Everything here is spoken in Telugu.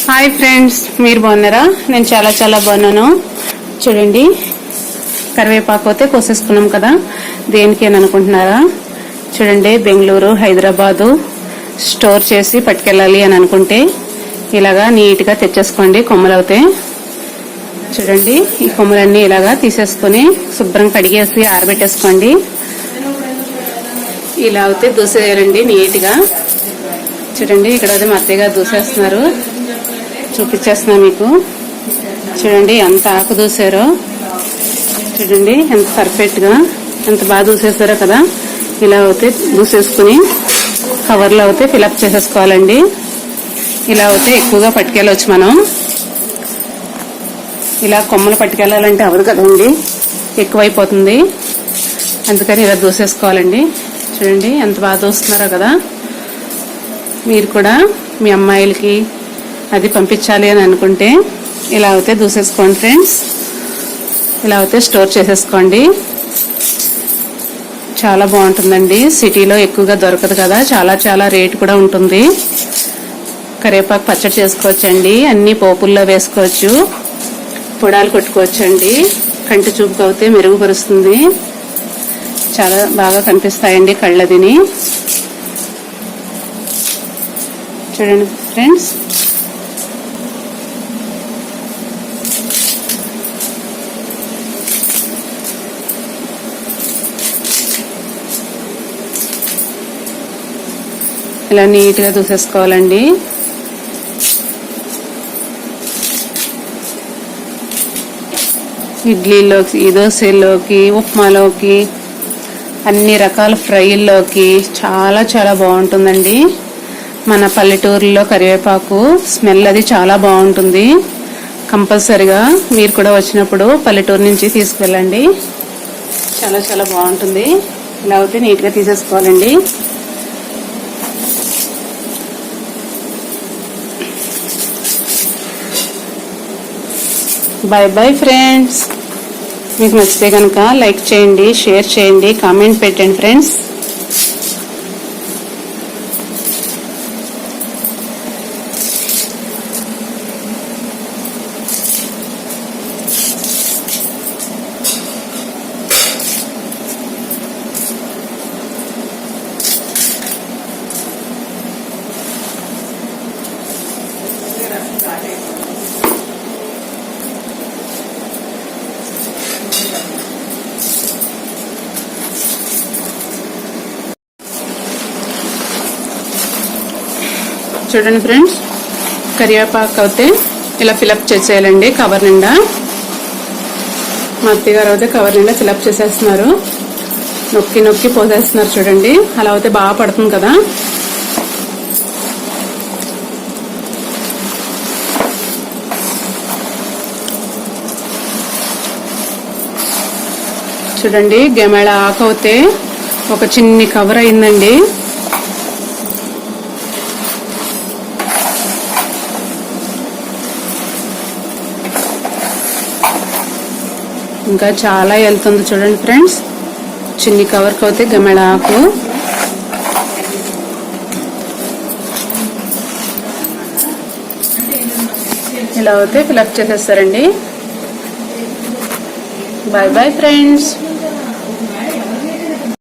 హాయ్ ఫ్రెండ్స్, మీరు బాగున్నారా? నేను చాలా చాలా బాగున్నాను. చూడండి, కరివేపాకు అయితే కోసేసుకున్నాం కదా, దేనికి అని అనుకుంటున్నారా? చూడండి, బెంగళూరు, హైదరాబాదు స్టోర్ చేసి పట్టుకెళ్ళాలి అని అనుకుంటే ఇలాగా నీట్గా తెచ్చేసుకోండి. కొమ్మలు అవుతాయి. చూడండి, ఈ కొమ్మలన్నీ ఇలాగా తీసేసుకుని శుభ్రం కడిగేసి ఆరబెట్టేసుకోండి. ఇలా అయితే దూసేయాలండి నీట్గా. చూడండి, ఇక్కడ అయితే మా అత్తయ్య గారు దూసేస్తున్నారు, చూపించేస్తున్నా మీకు. చూడండి ఎంత ఆకు దూసారో, చూడండి ఎంత పర్ఫెక్ట్ గా, ఎంత బాగా దూసేసారో కదా. ఇలా అయితే దూసేసుకుని కవర్లో అయితే ఫిలప్ చేసేసుకోవాలండి. ఇలా అయితే ఎక్కువగా పట్టుకెళ్ళవచ్చు మనం. ఇలా కొమ్మలు పట్టుకెళ్ళాలంటే అవదు కదండి, ఎక్కువైపోతుంది. అందుకని ఇలా దూసేసుకోవాలండి. చూడండి ఎంత బాగా దూస్తున్నారో కదా. మీరు కూడా మీ అమ్మాయిలకి అది పంపించాలి అని అనుకుంటే ఇలా అయితే దూసేసుకోండి ఫ్రెండ్స్. ఇలా అయితే స్టోర్ చేసేసుకోండి. చాలా బాగుంటుందండి. సిటీలో ఎక్కువగా దొరకదు కదా, చాలా చాలా రేటు కూడా ఉంటుంది. కరివేపాకు పచ్చడి చేసుకోవచ్చండి, అన్ని పోపుల్లో వేసుకోవచ్చు, పొడాలు కొట్టుకోవచ్చండి. కంటి చూపుకు అయితే మెరుగుపరుస్తుంది, చాలా బాగా కనిపిస్తాయండి కళ్ళదిని. చూడండి ఫ్రెండ్స్, ఇలా నీట్గా దూసేసుకోవాలండి. ఇడ్లీలోకి, దోశలోకి, ఉప్మాలోకి, అన్ని రకాల ఫ్రైల్లోకి చాలా చాలా బాగుంటుందండి. మన పల్లెటూరులో కరివేపాకు స్మెల్ అది చాలా బాగుంటుంది. కంపల్సరిగా మీరు కూడా వచ్చినప్పుడు పల్లెటూరు నుంచి తీసుకువెళ్ళండి, చాలా చాలా బాగుంటుంది. ఇలా అయితే నీట్గా తీసేసుకోవాలండి. Bye bye friends. మీకు నచ్చితే కనుక లైక్ చేయండి, షేర్ చేయండి, కామెంట్ పెట్టండి ఫ్రెండ్స్. చూడండి ఫ్రెండ్స్, కరివేపాకు అయితే ఇలా ఫిలప్ చేసేయాలండి కవర్ నిండా. మా అత్తయ్య గారు అయితే కవర్ నిండా ఫిలప్ చేసేస్తున్నారు, నొక్కి నొక్కి పోసేస్తున్నారు. చూడండి, అలా అయితే బాగా పడుతుంది కదా. చూడండి, గెమెళ ఆకు అయితే ఒక చిన్ని కవర్ అయిందండి. ఇంకా చాలా వెళ్తుంది. చూడండి ఫ్రెండ్స్, చిన్ని కవర్కి అయితే గమెళ ఆకు. ఇలా అయితే ఫిలప్ చేసేస్తారండి. Bye bye friends.